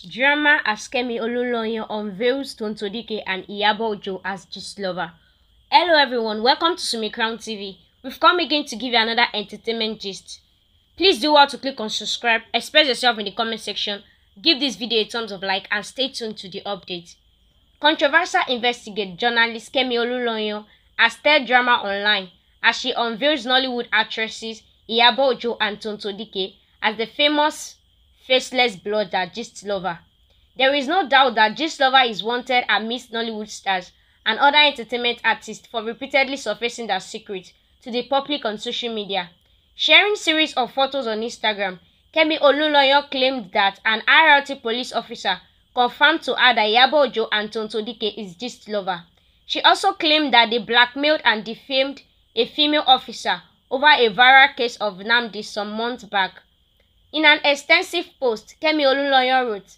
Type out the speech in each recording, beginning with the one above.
Drama as Kemi Olunloyo unveils Tontodike and Iyabo Ojo as Gistlover. Hello everyone, welcome to Sumi Crown TV. We've come again to give you another entertainment gist. Please do well to click on subscribe, express yourself in the comment section, give this video a thumbs up like and stay tuned to the update. Controversial investigate journalist Kemi Olunloyo has stirred drama online as she unveils Nollywood actresses Iyabo Ojo and Tontodike as the famous faceless blogger Gistlover. There is no doubt that Gistlover is wanted amidst Nollywood stars and other entertainment artists for repeatedly surfacing their secrets to the public on social media. Sharing series of photos on Instagram, Kemi Olunloyo claimed that an IRT police officer confirmed to her that Iyabo Ojo and Tontodike is Gistlover. She also claimed that they blackmailed and defamed a female officer over a viral case of Nnamdi some months back. In an extensive post, Kemi Olunloyo wrote,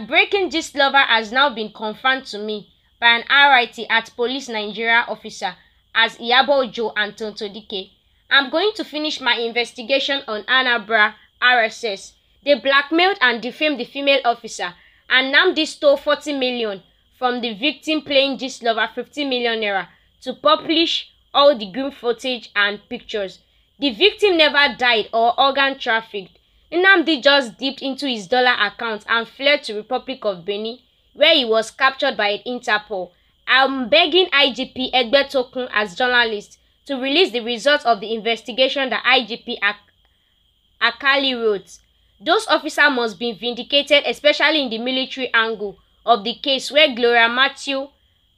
"#breaking Gistlover has now been confirmed to me by an RIT at Police Nigeria officer as Iyabo Ojo and Tontodike. I'm going to finish my investigation on Anambra RSS. They blackmailed and defamed the female officer, and Nnamdi stole 40 million from the victim paying Gistlover 50 million naira to publish all the grim footage and pictures. The victim never died or organ trafficked. Nnamdi just dipped into his dollar account and fled to Republic of Benin, where he was captured by Interpol. I'm begging IGP Aigbe as journalist to release the results of the investigation that IGP Akali wrote. Those officers must be vindicated, especially in the military angle of the case where Gloria Matthew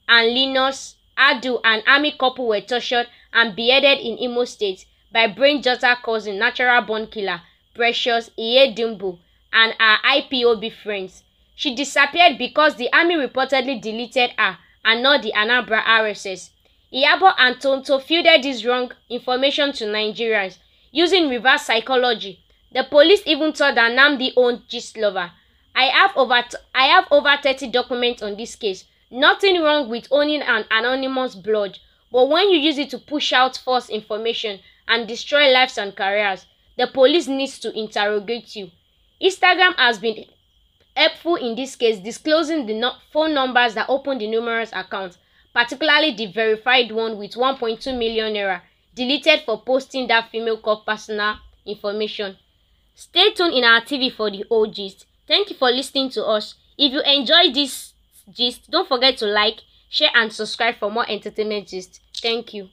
and Linus Adu, an army couple, were tortured and beheaded in Imo State by brain Jota cousin, natural-born killer, Precious Iyedimbu, and her IPOB friends. She disappeared because the army reportedly deleted her and not the Anambra RSS. Iyabo and Tonto fielded this wrong information to Nigerians using reverse psychology. The police even thought that Nnamdi owned Gistlover. I have over 30 documents on this case. Nothing wrong with owning an anonymous blog, but when you use it to push out false information and destroy lives and careers, the police needs to interrogate you. Instagram has been helpful in this case, disclosing the phone numbers that opened the numerous accounts, particularly the verified one with 1.2 million naira deleted for posting that female called personal information. Stay tuned in our TV for the whole gist. Thank you for listening to us. If you enjoyed this gist, don't forget to like, share and subscribe for more entertainment gist. Thank you.